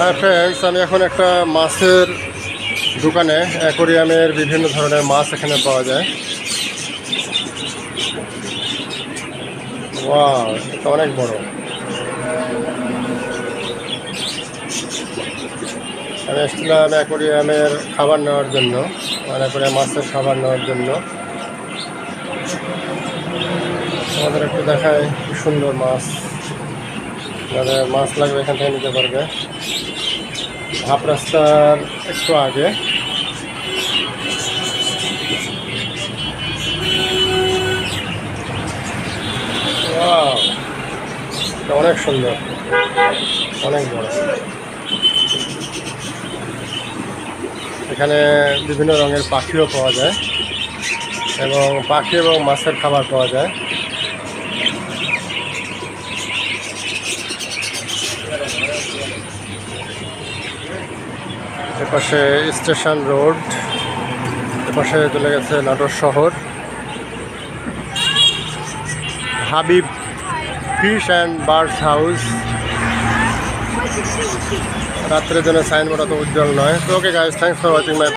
হ্যাঁ ফ্রেন্ডস, আমি এখন একটা মাছের দোকানে অ্যাকোরিয়ামের বিভিন্ন ধরনের মাছ এখানে পাওয়া যায়। ওয়াও, এটা অনেক বড়। আমি এসেছিলাম অ্যাকোরিয়ামের খাবার নেওয়ার জন্য, মানে অ্যাকোরিয়াম মাছের খাবার নেওয়ার জন্য। আমাদের একটু দেখায় কি সুন্দর মাছ। যাদের মাছ লাগবে এখান থেকে নিতে পারবে। হাফ রাস্তার একটু আগে। ওয়াও, এটা অনেক সুন্দর, অনেক বড়। এখানে বিভিন্ন রঙের পাখিও পাওয়া যায় এবং পাখি এবং মাছের খাবার পাওয়া যায়। এপাশে স্টেশন রোড, এপাশে চলে গেছে নাটোর শহর। Habib fish and birds house. রাত্রের জন্য সাইনবোর্ড অত উজ্জ্বল নয়। তো okay guys, thanks for watching my